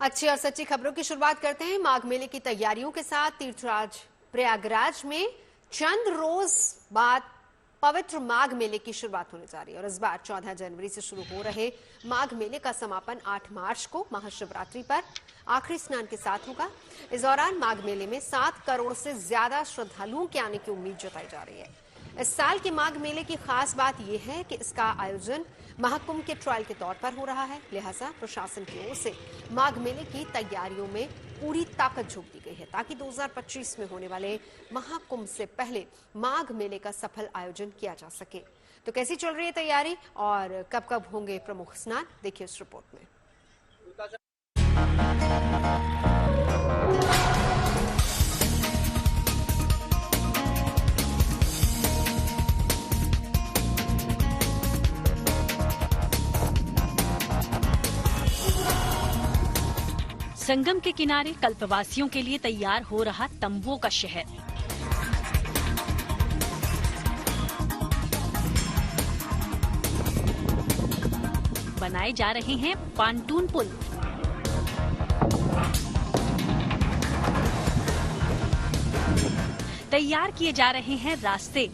अच्छी और सच्ची खबरों की शुरुआत करते हैं माघ मेले की तैयारियों के साथ। तीर्थराज प्रयागराज में चंद रोज बाद पवित्र माघ मेले की शुरुआत होने जा रही है और इस बार 14 जनवरी से शुरू हो रहे माघ मेले का समापन 8 मार्च को महाशिवरात्रि पर आखिरी स्नान के साथ होगा। इस दौरान माघ मेले में 7 करोड़ से ज्यादा श्रद्धालुओं के आने की उम्मीद जताई जा रही है। इस साल के माघ मेले की खास बात यह है कि इसका आयोजन महाकुंभ के ट्रायल के तौर पर हो रहा है, लिहाजा प्रशासन की ओर से माघ मेले की तैयारियों में पूरी ताकत झोंक दी गई है ताकि 2025 में होने वाले महाकुंभ से पहले माघ मेले का सफल आयोजन किया जा सके। तो कैसी चल रही है तैयारी और कब कब होंगे प्रमुख स्नान, देखिए इस रिपोर्ट में। संगम के किनारे कल्पवासियों के लिए तैयार हो रहा तंबुओं का शहर। बनाए जा रहे हैं पांटून पुल। तैयार किए जा रहे हैं रास्ते।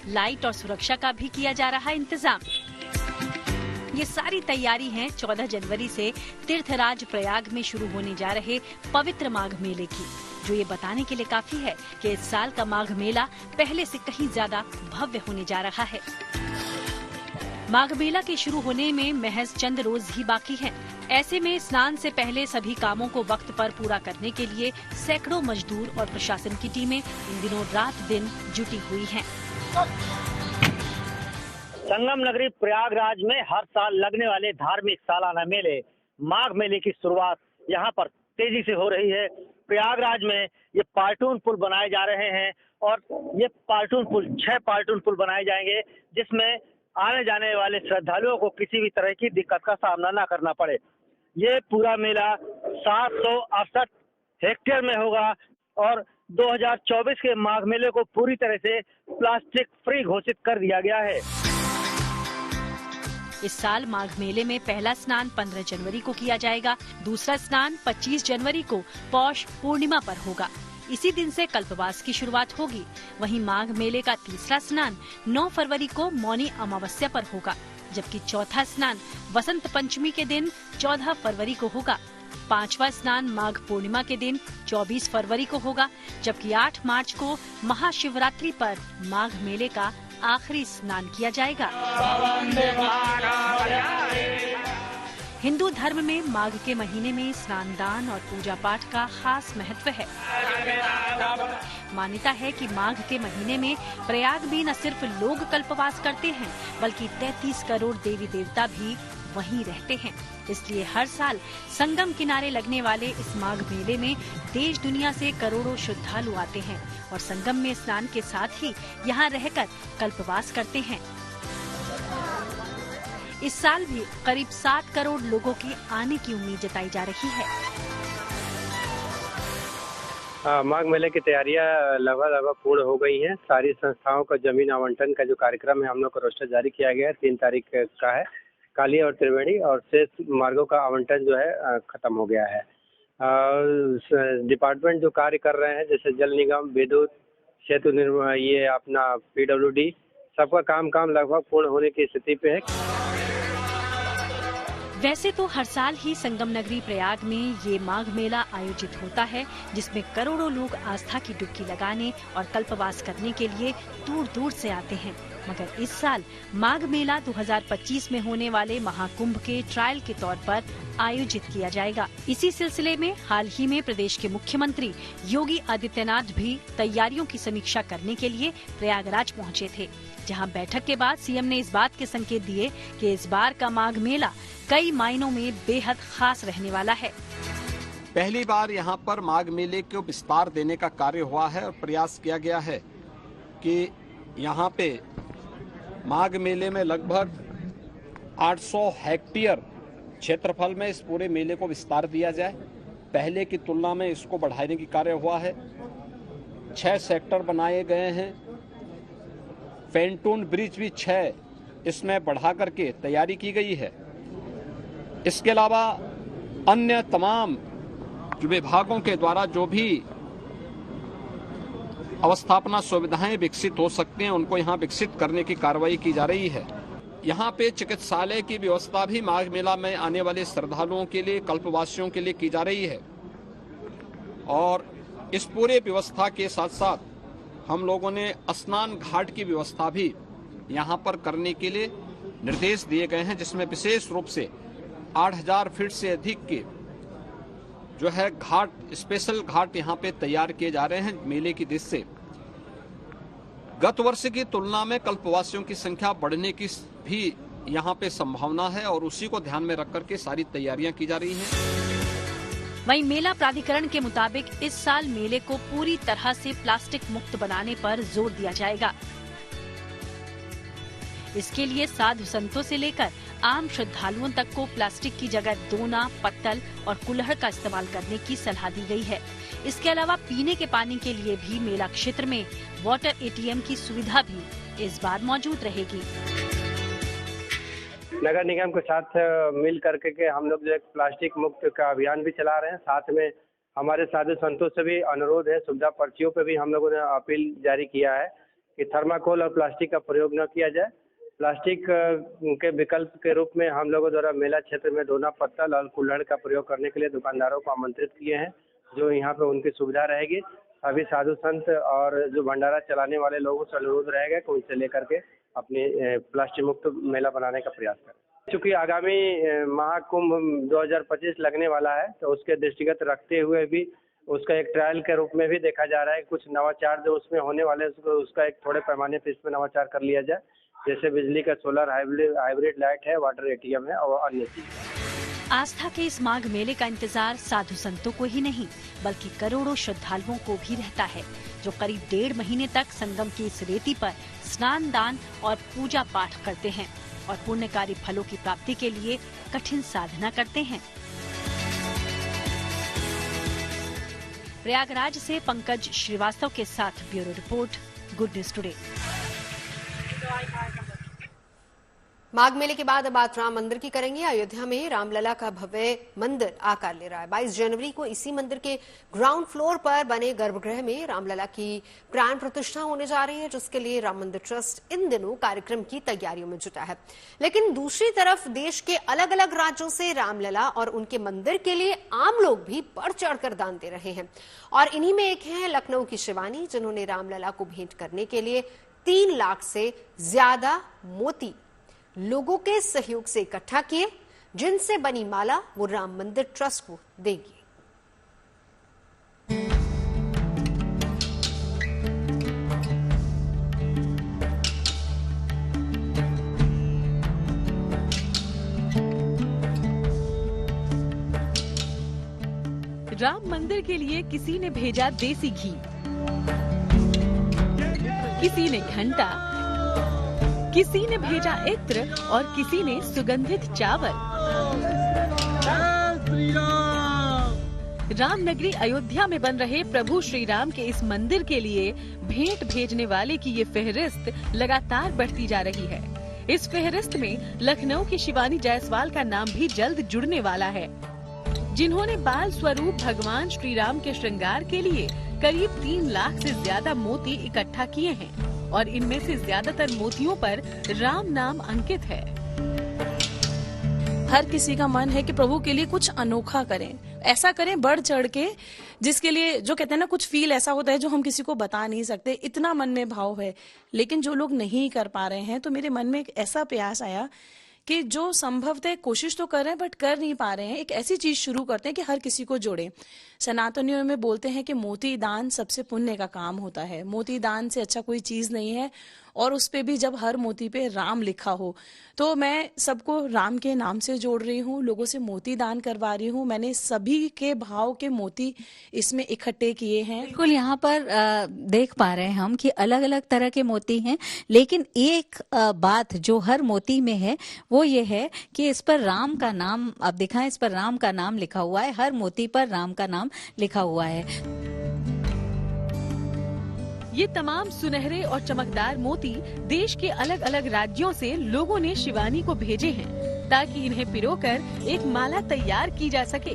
लाइट और सुरक्षा का भी किया जा रहा इंतजाम। ये सारी तैयारी है 14 जनवरी से तीर्थराज प्रयाग में शुरू होने जा रहे पवित्र माघ मेले की, जो ये बताने के लिए काफी है कि इस साल का माघ मेला पहले से कहीं ज्यादा भव्य होने जा रहा है। माघ मेला के शुरू होने में महज चंद रोज ही बाकी हैं। ऐसे में स्नान से पहले सभी कामों को वक्त पर पूरा करने के लिए सैकड़ों मजदूर और प्रशासन की टीमें इन दिनों रात दिन जुटी हुई हैं। संगम नगरी प्रयागराज में हर साल लगने वाले धार्मिक सालाना मेले माघ मेले की शुरुआत यहाँ पर तेजी से हो रही है। प्रयागराज में ये पार्टून पुल बनाए जा रहे हैं और ये पार्टून पुल 6 पार्टून पुल बनाए जाएंगे, जिसमें आने जाने वाले श्रद्धालुओं को किसी भी तरह की दिक्कत का सामना न करना पड़े। ये पूरा मेला 768 हेक्टेयर में होगा और 2024 के माघ मेले को पूरी तरह से प्लास्टिक फ्री घोषित कर दिया गया है। इस साल माघ मेले में पहला स्नान 15 जनवरी को किया जाएगा, दूसरा स्नान 25 जनवरी को पौष पूर्णिमा पर होगा। इसी दिन से कल्पवास की शुरुआत होगी। वहीं माघ मेले का तीसरा स्नान 9 फरवरी को मौनी अमावस्या पर होगा, जबकि चौथा स्नान वसंत पंचमी के दिन 14 फरवरी को होगा। 5वां स्नान माघ पूर्णिमा के दिन 24 फरवरी को होगा, जबकि 8 मार्च को महाशिवरात्रि पर माघ मेले का आखिरी स्नान किया जाएगा। हिंदू धर्म में माघ के महीने में स्नान दान और पूजा पाठ का खास महत्व है। मान्यता है कि माघ के महीने में प्रयाग में न सिर्फ लोग कल्पवास करते हैं, बल्कि 33 करोड़ देवी देवता भी वहीं रहते हैं। इसलिए हर साल संगम किनारे लगने वाले इस माघ मेले में देश दुनिया से करोड़ों श्रद्धालु आते हैं और संगम में स्नान के साथ ही यहाँ रहकर कल्पवास करते हैं। इस साल भी करीब 7 करोड़ लोगों के आने की उम्मीद जताई जा रही है। माघ मेले की तैयारियां लगभग पूर्ण हो गई हैं। सारी संस्थाओं का जमीन आवंटन का जो कार्यक्रम है, हम लोग का रोस्टर जारी किया गया है। 3 तारीख का है। काली और त्रिवेणी और शेष मार्गों का आवंटन जो है खत्म हो गया है। डिपार्टमेंट जो कार्य कर रहे हैं, जैसे जल निगम, विद्युत, सेतु निर्माण, ये अपना PWD, सबका काम लगभग पूर्ण होने की स्थिति पे है। वैसे तो हर साल ही संगम नगरी प्रयाग में ये माघ मेला आयोजित होता है, जिसमें करोड़ों लोग आस्था की डुबकी लगाने और कल्पवास करने के लिए दूर दूर से आते हैं। मगर इस साल माघ मेला 2025 में होने वाले महाकुंभ के ट्रायल के तौर पर आयोजित किया जाएगा। इसी सिलसिले में हाल ही में प्रदेश के मुख्यमंत्री योगी आदित्यनाथ भी तैयारियों की समीक्षा करने के लिए प्रयागराज पहुंचे थे, जहां बैठक के बाद सीएम ने इस बात के संकेत दिए कि इस बार का माघ मेला कई मायनों में बेहद खास रहने वाला है। पहली बार यहाँ पर माघ मेले को विस्तार देने का कार्य हुआ है और प्रयास किया गया है कि यहाँ पे माघ मेले में लगभग 800 हेक्टेयर क्षेत्रफल में इस पूरे मेले को विस्तार दिया जाए। पहले की तुलना में इसको बढ़ाने की कार्य हुआ है। 6 सेक्टर बनाए गए हैं। पेंटून ब्रिज भी 6 इसमें बढ़ा करके तैयारी की गई है। इसके अलावा अन्य तमाम विभागों के द्वारा जो भी अवस्थापना सुविधाएं विकसित हो सकती हैं उनको यहाँ विकसित करने की कार्रवाई की जा रही है। यहाँ पे चिकित्सालय की व्यवस्था भी माघ मेला में आने वाले श्रद्धालुओं के लिए, कल्पवासियों के लिए की जा रही है। और इस पूरे व्यवस्था के साथ साथ हम लोगों ने स्नान घाट की व्यवस्था भी यहाँ पर करने के लिए निर्देश दिए गए हैं, जिसमें विशेष रूप से 8000 फीट से अधिक के जो है घाट, स्पेशल घाट यहाँ पे तैयार किए जा रहे हैं मेले की दृष्टि से। गत वर्ष की तुलना में कल्पवासियों की संख्या बढ़ने की भी यहाँ पे संभावना है और उसी को ध्यान में रख करके सारी तैयारियां की जा रही हैं। वहीं मेला प्राधिकरण के मुताबिक इस साल मेले को पूरी तरह से प्लास्टिक मुक्त बनाने पर जोर दिया जाएगा। इसके लिए साधु संतों से लेकर आम श्रद्धालुओं तक को प्लास्टिक की जगह दोना, पत्तल और कुल्हड़ का इस्तेमाल करने की सलाह दी गई है। इसके अलावा पीने के पानी के लिए भी मेला क्षेत्र में वाटर एटीएम की सुविधा भी इस बार मौजूद रहेगी। नगर निगम के साथ मिल करके के हम लोग जो एक प्लास्टिक मुक्त का अभियान भी चला रहे हैं। साथ में हमारे साधु संतों से भी अनुरोध है, सुविधा पर्चियों पे भी हम लोगों ने अपील जारी किया है कि थर्माकोल और प्लास्टिक का प्रयोग न किया जाए। प्लास्टिक के विकल्प के रूप में हम लोगों द्वारा मेला क्षेत्र में दोना, पत्तल और कुल्हड़ का प्रयोग करने के लिए दुकानदारों को आमंत्रित किए हैं, जो यहाँ पे उनकी सुविधा रहेगी। सभी साधु संत और जो भंडारा चलाने वाले लोगों से अनुरोध रहेगा कि उनसे लेकर के अपनी प्लास्टिक मुक्त मेला बनाने का प्रयास करें। चूँकि आगामी महाकुंभ 2025 लगने वाला है, तो उसके दृष्टिगत रखते हुए भी उसका एक ट्रायल के रूप में भी देखा जा रहा है। कुछ नवाचार जो उसमें होने वाले उसका एक थोड़े पैमाने पर इसमें नवाचार कर लिया जाए, जैसे बिजली का सोलर हाइब्रिड लाइट है, वाटर एटीएम है और अन्य चीज। आस्था के इस माघ मेले का इंतजार साधु संतों को ही नहीं बल्कि करोड़ों श्रद्धालुओं को भी रहता है, जो करीब 1.5 महीने तक संगम की इस रेती पर स्नान, दान और पूजा पाठ करते हैं और पुण्यकारी फलों की प्राप्ति के लिए कठिन साधना करते हैं। प्रयागराज से पंकज श्रीवास्तव के साथ bureau report, good news today. Magh मेले के बाद अब बात राम मंदिर की करेंगे। अयोध्या में रामलला का भव्य मंदिर आकार ले रहा है। 22 जनवरी को इसी मंदिर के ग्राउंड फ्लोर पर बने गर्भगृह में रामलला की प्राण प्रतिष्ठा होने जा रही है, जिसके लिए राम मंदिर ट्रस्ट इन दिनों कार्यक्रम की तैयारियों में जुटा है। लेकिन दूसरी तरफ देश के अलग अलग राज्यों से रामलला और उनके मंदिर के लिए आम लोग भी बढ़ चढ़कर दान दे रहे हैं और इन्हीं में एक है लखनऊ की शिवानी, जिन्होंने रामलला को भेंट करने के लिए 3 लाख से ज्यादा मोती लोगों के सहयोग से इकट्ठा किए, जिनसे बनी माला वो राम मंदिर ट्रस्ट को देगी। राम मंदिर के लिए किसी ने भेजा देसी घी, किसी ने घंटा, किसी ने भेजा इत्र और किसी ने सुगंधित चावल। रामनगरी अयोध्या में बन रहे प्रभु श्री राम के इस मंदिर के लिए भेंट भेजने वाले की ये फहरिस्त लगातार बढ़ती जा रही है। इस फहरिस्त में लखनऊ की शिवानी जायसवाल का नाम भी जल्द जुड़ने वाला है, जिन्होंने बाल स्वरूप भगवान श्री राम के श्रृंगार के लिए करीब 3 लाख से ज्यादा मोती इकट्ठा किए हैं और इनमें से ज्यादातर मोतियों पर राम नाम अंकित है। हर किसी का मन है कि प्रभु के लिए कुछ अनोखा करें, ऐसा करें बढ़ चढ़ के, जिसके लिए जो कहते हैं ना कुछ फील ऐसा होता है जो हम किसी को बता नहीं सकते, इतना मन में भाव है। लेकिन जो लोग नहीं कर पा रहे हैं, तो मेरे मन में एक ऐसा प्रयास आया कि जो संभवतः कोशिश तो कर रहे हैं बट कर नहीं पा रहे हैं, एक ऐसी चीज शुरू करते हैं कि हर किसी को जोड़े। सनातनियों में बोलते हैं कि मोती दान सबसे पुण्य का काम होता है। मोती दान से अच्छा कोई चीज नहीं है, और उस पे भी जब हर मोती पे राम लिखा हो, तो मैं सबको राम के नाम से जोड़ रही हूँ, लोगों से मोती दान करवा रही हूँ। मैंने सभी के भाव के मोती इसमें इकट्ठे किए हैं। बिल्कुल, यहाँ पर देख पा रहे हैं हम कि अलग अलग तरह के मोती हैं, लेकिन एक बात जो हर मोती में है वो ये है कि इस पर राम का नाम, आप दिखाएं, इस पर राम का नाम लिखा हुआ है, हर मोती पर राम का नाम लिखा हुआ है। ये तमाम सुनहरे और चमकदार मोती देश के अलग अलग राज्यों से लोगों ने शिवानी को भेजे हैं ताकि इन्हें पिरोकर एक माला तैयार की जा सके।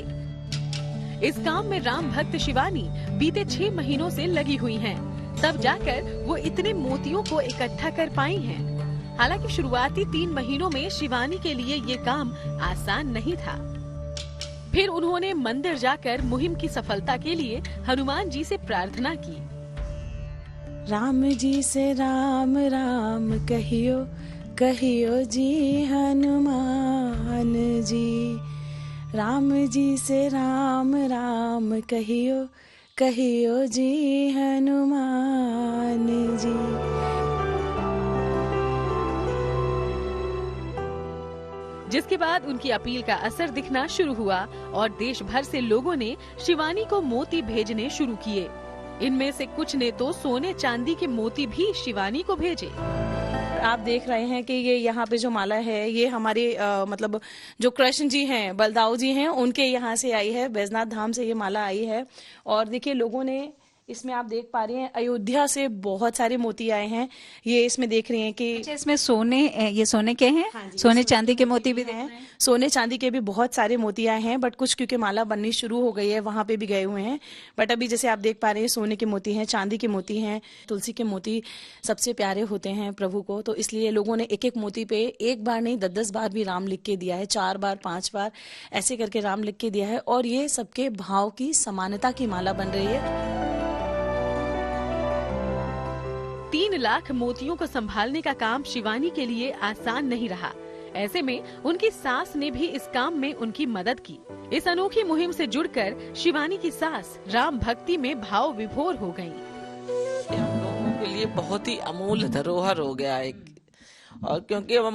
इस काम में राम भक्त शिवानी बीते 6 महीनों से लगी हुई हैं, तब जाकर वो इतने मोतियों को इकट्ठा कर पाई हैं। हालांकि शुरुआती 3 महीनों में शिवानी के लिए ये काम आसान नहीं था। फिर उन्होंने मंदिर जाकर मुहिम की सफलता के लिए हनुमान जी से प्रार्थना की। राम जी से राम राम कहियो, कहियो जी हनुमान जी। राम जी से राम राम कहियो, कहियो जी हनुमान जी। जिसके बाद उनकी अपील का असर दिखना शुरू हुआ और देश भर से लोगों ने शिवानी को मोती भेजने शुरू किए। इनमें से कुछ ने तो सोने चांदी के मोती भी शिवानी को भेजे। आप देख रहे हैं कि ये यहाँ पे जो माला है ये हमारे मतलब जो कृष्ण जी हैं, बलदाऊ जी हैं, उनके यहाँ से आई है, बैजनाथ धाम से ये माला आई है। और देखिए लोगों ने इसमें, आप देख पा रहे हैं, अयोध्या से बहुत सारे मोती आए हैं। ये इसमें देख रहे हैं कि इसमें सोने, ये सोने के हैं। हाँ जी, सोने चांदी के मोती भी हैं। सोने चांदी के भी बहुत सारे मोती आए हैं, बट कुछ क्योंकि माला बननी शुरू हो गई है वहां पे भी गए हुए हैं। बट अभी जैसे आप देख पा रहे हैं सोने के मोती हैं, चांदी के मोती हैं। तुलसी के मोती सबसे प्यारे होते हैं प्रभु को, तो इसलिए लोगों ने एक एक मोती पे एक बार नहीं 10-10 बार भी राम लिख के दिया है, 4 बार 5 बार ऐसे करके राम लिख के दिया है। और ये सबके भाव की समानता की माला बन रही है। 3 लाख मोतियों को संभालने का काम शिवानी के लिए आसान नहीं रहा। ऐसे में उनकी सास ने भी इस काम में उनकी मदद की। इस अनोखी मुहिम से जुड़कर शिवानी की सास राम भक्ति में भाव विभोर हो गईं। हम लोगों के लिए बहुत ही अमूल्य धरोहर हो गया एक। और क्योंकि अब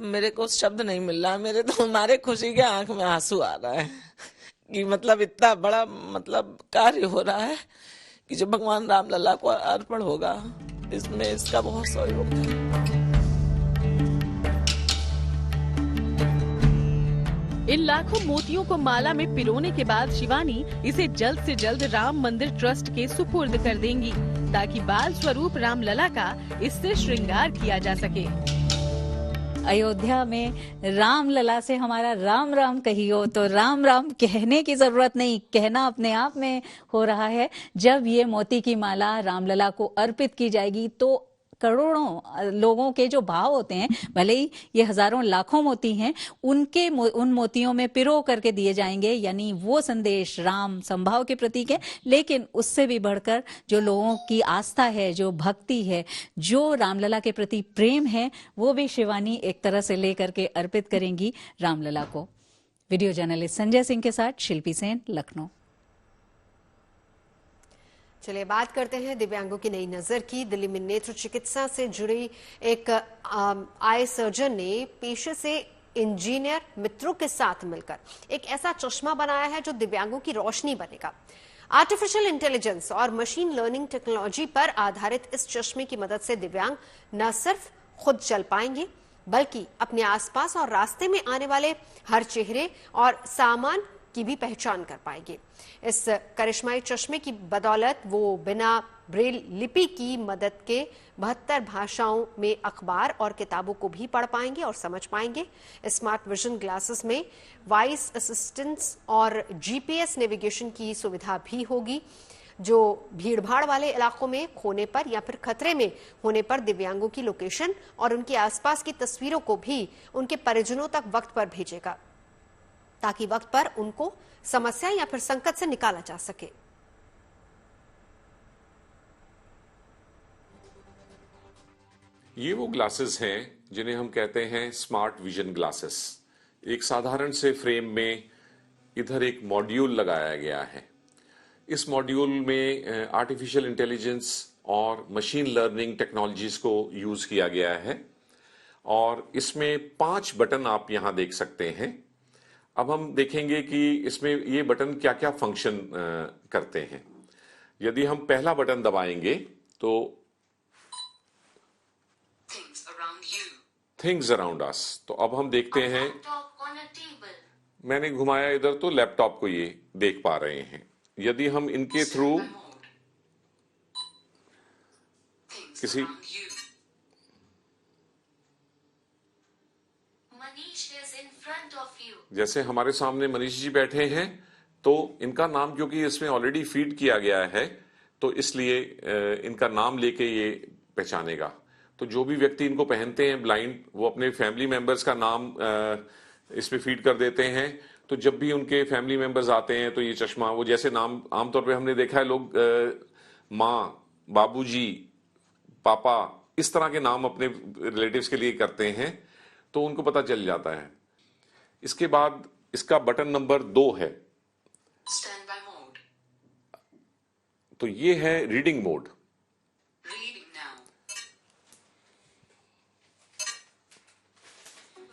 मेरे को शब्द नहीं मिल रहा, मेरे तो हमारे खुशी के आंख में आंसू आ रहा है कि मतलब इतना बड़ा मतलब कार्य हो रहा है कि जो भगवान राम लला को अर्पण होगा, इसमें इसका बहुत सहयोग है। इन लाखों मोतियों को माला में पिरोने के बाद शिवानी इसे जल्द से जल्द राम मंदिर ट्रस्ट के सुपुर्द कर देंगी ताकि बाल स्वरूप रामलला का इससे श्रृंगार किया जा सके। अयोध्या में राम लला से हमारा राम राम कहियो, तो राम राम कहने की जरूरत नहीं, कहना अपने आप में हो रहा है। जब ये मोती की माला रामलला को अर्पित की जाएगी तो करोड़ों लोगों के जो भाव होते हैं, भले ही ये हजारों लाखों मोती हैं, उन मोतियों में पिरो करके दिए जाएंगे। यानी वो संदेश राम संभाव के प्रतीक है, लेकिन उससे भी बढ़कर जो लोगों की आस्था है, जो भक्ति है, जो रामलला के प्रति प्रेम है, वो भी शिवानी एक तरह से लेकर के अर्पित करेंगी रामलला को। वीडियो जर्नलिस्ट संजय सिंह के साथ शिल्पी सेन, लखनऊ। चलिए बात करते हैं दिव्यांगों की नई नजर की। दिल्ली में नेत्र चिकित्सा से जुड़ी एक आई सर्जन ने पेशे से इंजीनियर मित्रों के साथ मिलकर एक ऐसा चश्मा बनाया है जो दिव्यांगों की रोशनी बनेगा। आर्टिफिशियल इंटेलिजेंस और मशीन लर्निंग टेक्नोलॉजी पर आधारित इस चश्मे की मदद से दिव्यांग न सिर्फ खुद चल पाएंगे बल्कि अपने आसपास और रास्ते में आने वाले हर चेहरे और सामान की भी पहचान कर पाएंगे। इस करिश्माई चश्मे की बदौलत वो बिना ब्रेल लिपि की मदद के 72 भाषाओं में अखबार और किताबों को भी पढ़ पाएंगे और समझ पाएंगे। स्मार्ट विजन ग्लासेस में वॉइस असिस्टेंस और जीपीएस नेविगेशन की सुविधा भी होगी, जो भीड़भाड़ वाले इलाकों में खोने पर या फिर खतरे में होने पर दिव्यांगों की लोकेशन और उनके आसपास की तस्वीरों को भी उनके परिजनों तक वक्त पर भेजेगा, ताकि वक्त पर उनको समस्या या फिर संकट से निकाला जा सके। ये वो ग्लासेस हैं जिन्हें हम कहते हैं स्मार्ट विजन ग्लासेस। एक साधारण से फ्रेम में इधर एक मॉड्यूल लगाया गया है। इस मॉड्यूल में आर्टिफिशियल इंटेलिजेंस और मशीन लर्निंग टेक्नोलॉजीज को यूज किया गया है और इसमें 5 बटन आप यहां देख सकते हैं। अब हम देखेंगे कि इसमें ये बटन क्या क्या फंक्शन करते हैं। यदि हम पहला बटन दबाएंगे तो थिंग्स अराउंड अस, तो अब हम देखते हैं, मैंने घुमाया इधर तो लैपटॉप को ये देख पा रहे हैं। यदि हम इनके थ्रू किसी जैसे हमारे सामने मनीष जी बैठे हैं, तो इनका नाम क्योंकि इसमें ऑलरेडी फीड किया गया है, तो इसलिए इनका नाम लेके ये पहचानेगा। तो जो भी व्यक्ति इनको पहनते हैं ब्लाइंड, वो अपने फैमिली मेंबर्स का नाम इसमें फीड कर देते हैं। तो जब भी उनके फैमिली मेंबर्स आते हैं तो ये चश्मा, वो जैसे नाम आमतौर पे हमने देखा है लोग माँ, बाबूजी, पापा, इस तरह के नाम अपने रिलेटिव्स के लिए करते हैं, तो उनको पता चल जाता है। इसके बाद इसका बटन नंबर 2 है, स्टैंड बाय मोड। तो ये है reading mode. Reading now.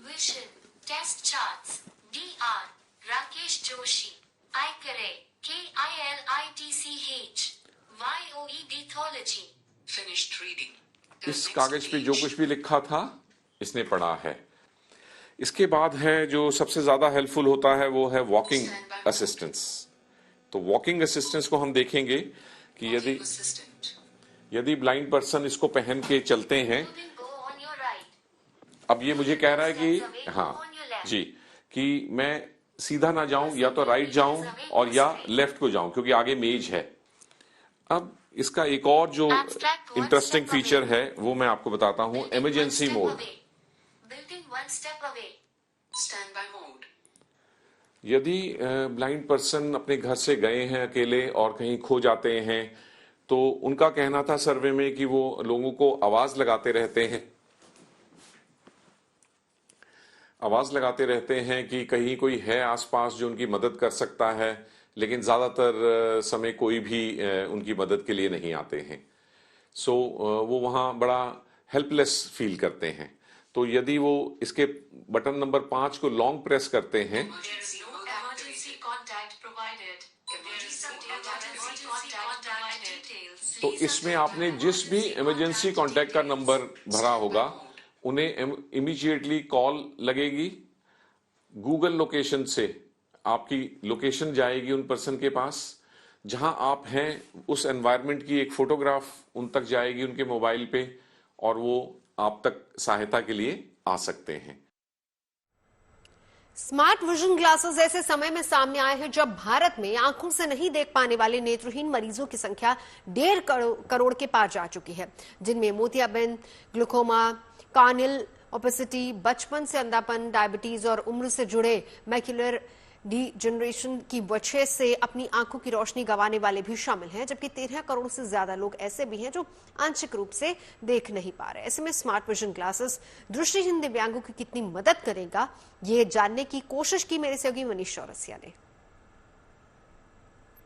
Vision test charts DR Rakesh Joshi आई करे KILITCH YOEDthology फिनिश्ड रीडिंग। इस कागज पे जो कुछ भी लिखा था इसने पढ़ा है। इसके बाद है जो सबसे ज्यादा हेल्पफुल होता है, वो है वॉकिंग असिस्टेंस। तो वॉकिंग असिस्टेंस को हम देखेंगे कि यदि ब्लाइंड पर्सन इसको पहन के चलते हैं, अब ये मुझे कह रहा है कि हाँ जी, कि मैं सीधा ना जाऊं, या तो राइट जाऊं और या लेफ्ट को जाऊं, क्योंकि आगे मेज है। अब इसका एक और जो इंटरेस्टिंग फीचर है वो मैं आपको बताता हूं, इमरजेंसी मोड। यदि ब्लाइंड पर्सन अपने घर से गए हैं अकेले और कहीं खो जाते हैं, तो उनका कहना था सर्वे में कि वो लोगों को आवाज लगाते रहते हैं, आवाज लगाते रहते हैं कि कहीं कोई है आसपास जो उनकी मदद कर सकता है, लेकिन ज्यादातर समय कोई भी उनकी मदद के लिए नहीं आते हैं। सो वो वहां बड़ा हेल्पलेस फील करते हैं। तो यदि वो इसके बटन नंबर 5 को लॉन्ग प्रेस करते हैं, तो इसमें आपने जिस भी इमरजेंसी कांटेक्ट का नंबर भरा होगा उन्हें इमीडिएटली कॉल लगेगी। गूगल लोकेशन से आपकी लोकेशन जाएगी उन पर्सन के पास, जहां आप हैं उस एनवायरनमेंट की एक फोटोग्राफ उन तक जाएगी उनके मोबाइल पे, और वो आप तक सहायता के लिए आ सकते हैं। स्मार्ट विजन ग्लासेस ऐसे समय में सामने आए हैं जब भारत में आंखों से नहीं देख पाने वाले नेत्रहीन मरीजों की संख्या 1.5 करोड़ के पार जा चुकी है, जिनमें मोतियाबिंद, ग्लूकोमा, कार्नियल ओपेसिटी, बचपन से अंधापन, डायबिटीज और उम्र से जुड़े मैक्युलर डीजनरेशन की वजह से अपनी आंखों की रोशनी गंवाने वाले भी शामिल हैं, जबकि 13 करोड़ से ज्यादा लोग ऐसे भी हैं जो आंशिक रूप से देख नहीं पा रहे। ऐसे में स्मार्ट विजन ग्लासेस दृष्टिहीन दिव्यांगों की कितनी मदद करेगा, ये जानने की कोशिश की मेरे सहयोगी मनीष चौरसिया ने।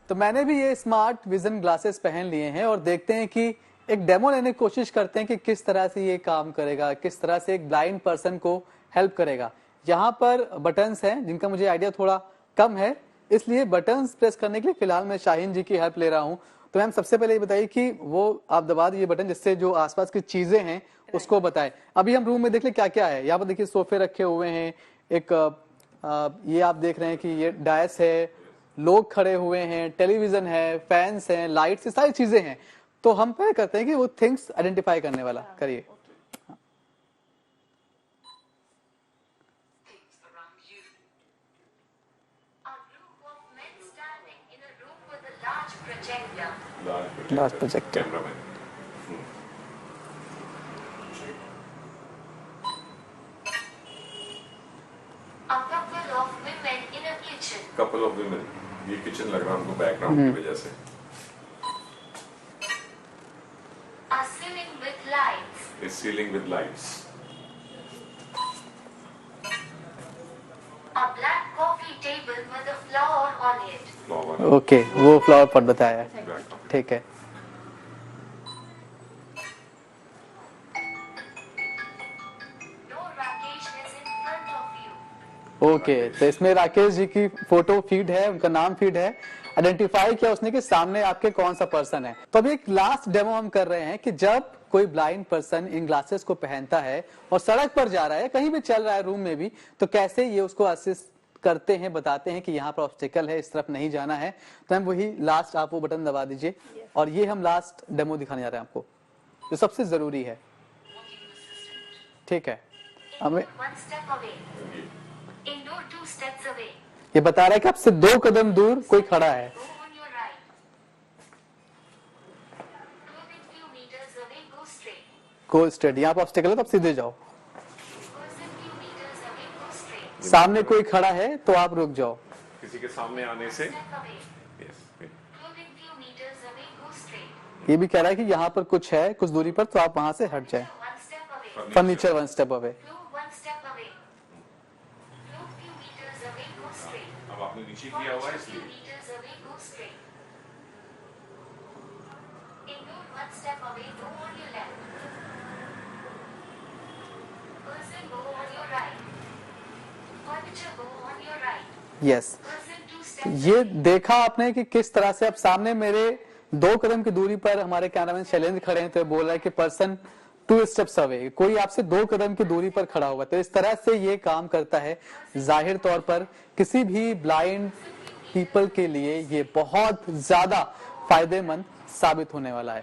तो मैंने भी ये स्मार्ट विजन ग्लासेस पहन लिए हैं और देखते हैं कि एक डेमो लेने की कोशिश करते हैं कि किस तरह से ये काम करेगा, किस तरह से एक ब्लाइंड पर्सन को हेल्प करेगा। यहाँ पर बटन्स हैं जिनका मुझे आइडिया थोड़ा कम है, इसलिए बटन्स प्रेस करने के लिए फिलहाल मैं शाहीन जी की हेल्प ले रहा हूँ। तो मैम सबसे पहले ये बताइए कि वो आप दबा दीजिए बटन, जिससे जो आसपास की चीजें हैं उसको बताएं। अभी हम रूम में देख ले क्या क्या है। यहाँ पर देखिए सोफे रखे हुए हैं, एक ये आप देख रहे हैं कि ये डायस है, लोग खड़े हुए हैं, टेलीविजन है, फैंस हैं, लाइट्स, ये सारी चीजें हैं। तो हम क्या करते हैं कि वो थिंग्स आइडेंटिफाई करने वाला करिए। Large projector. Couple of women, ये किचन लग रहा है हमको बैकग्राउंड की वजह से। Is ceiling with lights. A black coffee table with a flower on it. Okay, वो फ्लावर पॉट बताया है, ठीक है। ओके, तो इसमें राकेश जी की फोटो फीड है, उनका नाम फीड है, आइडेंटिफाई किया उसने कि सामने आपके कौन सा पर्सन है। तो अभी एक लास्ट डेमो हम कर रहे हैं कि जब कोई ब्लाइंड पर्सन इन ग्लासेस को पहनता है और सड़क पर जा रहा है, कहीं भी चल रहा है, रूम में भी, तो कैसे ये उसको असिस्ट करते हैं, बताते हैं कि यहाँ पर ऑब्स्टिकल है, इस तरफ नहीं जाना है। तो हम वही लास्ट, आप वो बटन दबा दीजिए और ये हम लास्ट डेमो दिखाने जा रहे हैं आपको। जो सबसे जरूरी है। ठीक है, हमें One step away. Indoor 2 steps away. ये बता रहा है कि आपसे 2 कदम दूर कोई खड़ा है। Go on your right. Moving few meters away, go straight. Go straight, यहाँ पर ऑब्स्टेकल है तो आप सीधे जाओ। Person few meters away, go straight. सामने कोई खड़ा है तो आप रुक जाओ। किसी के सामने आने से Step away. yes, Moving few meters away, go straight. ये भी कह रहा है कि यहाँ पर कुछ है कुछ दूरी पर तो आप वहां से हट जाए। One step away. Furniture 1 step away. Flow 1 step away. Flow few meters away, go straight. अब आपने नीचे किया हुआ है Few इसलिए meters away, go straight. Indoor 1 step away, go on your left. Person go on your right. Furniture go on your right. Yes, Person 2 steps. ये देखा आपने कि किस तरह से अब सामने मेरे 2 कदम की दूरी पर हमारे कैमरामैन शैलेंद्र खड़े हैं तो ये बोल रहा है कि पर्सन 2 स्टेप्स अवे, कोई आपसे 2 कदम की दूरी पर खड़ा हुआ। तो इस तरह से ये काम करता है। जाहिर तौर पर किसी भी ब्लाइंड पीपल के लिए ये बहुत ज्यादा फायदेमंद साबित होने वाला है।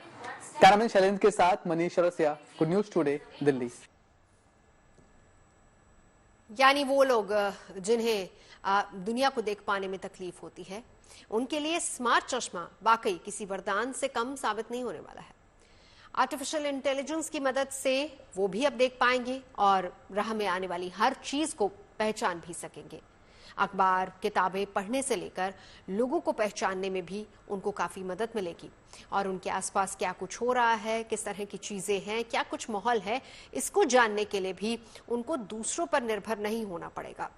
कैमरामैन शैलेंद्र के साथ मनीष रसिया, गुड न्यूज टुडे, दिल्ली। यानी वो लोग जिन्हें दुनिया को देख पाने में तकलीफ होती है, उनके लिए स्मार्ट चश्मा वाकई किसी वरदान से कम साबित नहीं होने वाला है। आर्टिफिशियल इंटेलिजेंस की मदद से वो भी अब देख पाएंगे और राह में आने वाली हर चीज को पहचान भी सकेंगे। अखबार, किताबें पढ़ने से लेकर लोगों को पहचानने में भी उनको काफी मदद मिलेगी और उनके आसपास क्या कुछ हो रहा है, किस तरह की चीजें हैं, क्या कुछ माहौल है, इसको जानने के लिए भी उनको दूसरों पर निर्भर नहीं होना पड़ेगा।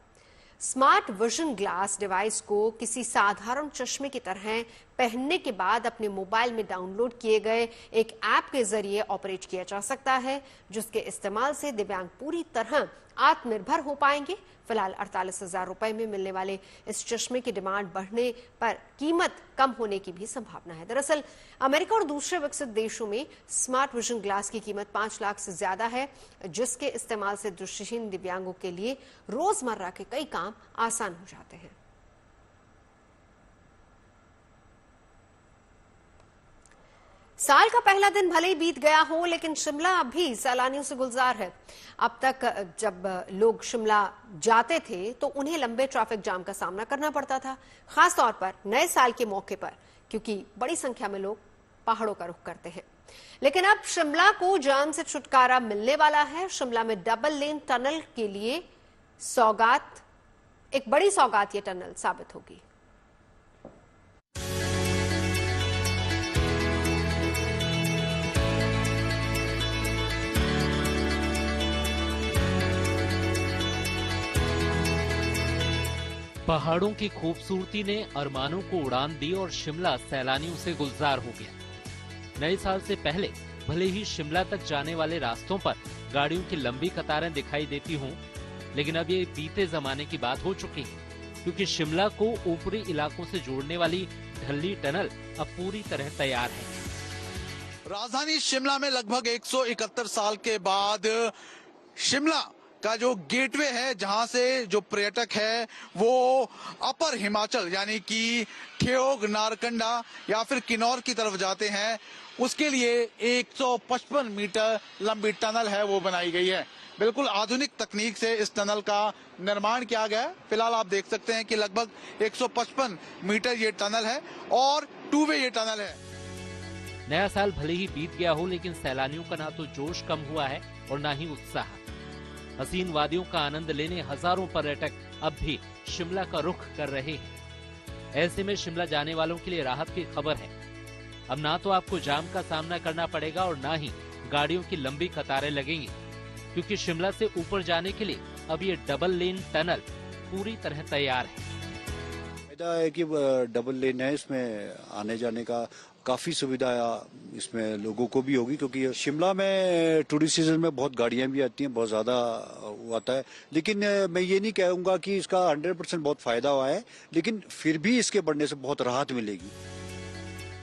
स्मार्ट विजन ग्लास डिवाइस को किसी साधारण चश्मे की तरह पहनने के बाद अपने मोबाइल में डाउनलोड किए गए एक ऐप के जरिए ऑपरेट किया जा सकता है, जिसके इस्तेमाल से दिव्यांग पूरी तरह आत्मनिर्भर हो पाएंगे। फिलहाल 48,000 रुपए में मिलने वाले इस चश्मे की डिमांड बढ़ने पर कीमत कम होने की भी संभावना है। दरअसल अमेरिका और दूसरे विकसित देशों में स्मार्ट विजन ग्लास की कीमत 5 लाख से ज्यादा है, जिसके इस्तेमाल से दृष्टिहीन दिव्यांगों के लिए रोजमर्रा के कई काम आसान हो जाते हैं। साल का पहला दिन भले ही बीत गया हो, लेकिन शिमला अब भी सैलानियों से गुलजार है। अब तक जब लोग शिमला जाते थे तो उन्हें लंबे ट्रैफिक जाम का सामना करना पड़ता था, खासतौर पर नए साल के मौके पर, क्योंकि बड़ी संख्या में लोग पहाड़ों का रुख करते हैं। लेकिन अब शिमला को जाम से छुटकारा मिलने वाला है। शिमला में डबल लेन टनल के लिए सौगात, एक बड़ी सौगात ये टनल साबित होगी। पहाड़ों की खूबसूरती ने अरमानों को उड़ान दी और शिमला सैलानियों से गुलजार हो गया। नए साल से पहले भले ही शिमला तक जाने वाले रास्तों पर गाड़ियों की लंबी कतारें दिखाई देती हों, लेकिन अब ये बीते जमाने की बात हो चुकी है, क्योंकि शिमला को ऊपरी इलाकों से जोड़ने वाली ढल्ली टनल अब पूरी तरह तैयार है। राजधानी शिमला में लगभग 171 साल के बाद शिमला का जो गेटवे है, जहां से जो पर्यटक है वो अपर हिमाचल यानी कि ठियोग, नारकंडा या फिर किन्नौर की तरफ जाते हैं, उसके लिए 155 मीटर लंबी टनल है वो बनाई गई है। बिल्कुल आधुनिक तकनीक से इस टनल का निर्माण किया गया है। फिलहाल आप देख सकते हैं कि लगभग 155 मीटर ये टनल है और 2 वे ये टनल है। नया साल भले ही बीत गया हो, लेकिन सैलानियों का ना तो जोश कम हुआ है और ना ही उत्साह। हसीन वादियों का आनंद लेने हजारों पर्यटक अब भी शिमला का रुख कर रहे हैं। ऐसे में शिमला जाने वालों के लिए राहत की खबर है। अब ना तो आपको जाम का सामना करना पड़ेगा और ना ही गाड़ियों की लंबी कतारें लगेंगी, क्योंकि शिमला से ऊपर जाने के लिए अब ये डबल लेन टनल पूरी तरह तैयार है। फायदा है कि डबल लेन है, इसमें आने जाने का काफी सुविधा इसमें लोगों को भी होगी, क्योंकि शिमला में टूरिस्ट सीजन में बहुत गाड़ियां भी आती हैं, बहुत ज्यादा आता है। लेकिन मैं ये नहीं कहूंगा कि इसका 100% बहुत फायदा हुआ है, लेकिन फिर भी इसके बढ़ने से बहुत राहत मिलेगी।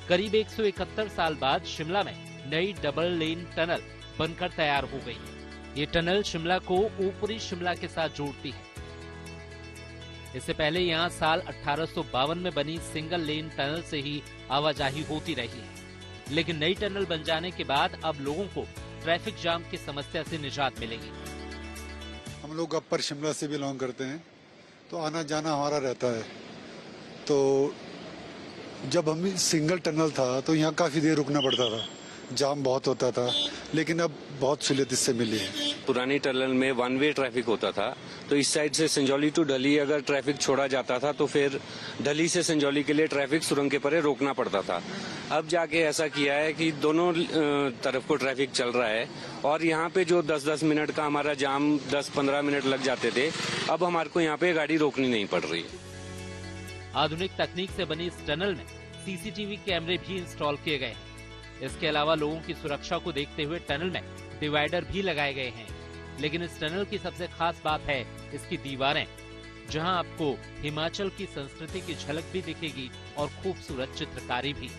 करीब 171 साल बाद शिमला में नई डबल लेन टनल बनकर तैयार हो गई। ये टनल शिमला को ऊपरी शिमला के साथ जोड़ती है। इससे पहले यहाँ साल 1852 में बनी सिंगल लेन टनल से ही आवाजाही होती रही है। लेकिन नई टनल बन जाने के बाद अब लोगों को ट्रैफिक जाम की समस्या से निजात मिलेगी। हम लोग अपर शिमला से बिलोंग करते हैं, तो आना जाना हमारा रहता है। तो जब हम सिंगल टनल था तो यहाँ काफी देर रुकना पड़ता था, जाम बहुत होता था, लेकिन अब बहुत सहूलियत इससे मिली है। पुरानी टनल में वन वे ट्रैफिक होता था, तो इस साइड से संजौली टू ढली अगर ट्रैफिक छोड़ा जाता था तो फिर ढली से संजौली के लिए ट्रैफिक सुरंग के परे रोकना पड़ता था। अब जाके ऐसा किया है कि दोनों तरफ को ट्रैफिक चल रहा है, और यहाँ पे जो 10-10 मिनट का हमारा जाम 10-15 मिनट लग जाते थे, अब हमारे को यहाँ पे गाड़ी रोकनी नहीं पड़ रही है। आधुनिक तकनीक से बनी इस टनल में सीसीटीवी कैमरे भी इंस्टॉल किए गए हैं। इसके अलावा लोगों की सुरक्षा को देखते हुए टनल में डिवाइडर भी लगाए गए हैं। लेकिन इस टनल की सबसे खास बात है इसकी दीवारें, जहां आपको हिमाचल की संस्कृति की झलक भी दिखेगी और खूबसूरत चित्रकारी भी।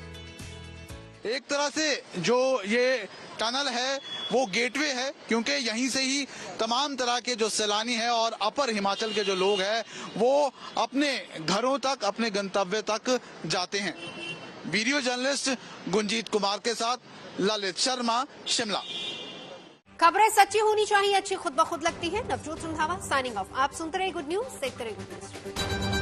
एक तरह से जो ये टनल है वो गेटवे है, क्योंकि यहीं से ही तमाम तरह के जो सैलानी हैं और अपर हिमाचल के जो लोग हैं वो अपने घरों तक, अपने गंतव्य तक जाते हैं। वीडियो जर्नलिस्ट गुंजीत कुमार के साथ ललित शर्मा, शिमला। खबरें सच्ची होनी चाहिए, अच्छी खुद ब खुद लगती है। Navjot Randhawa signing off. आप सुनते रहे गुड न्यूज, देखते रहे गुड न्यूज।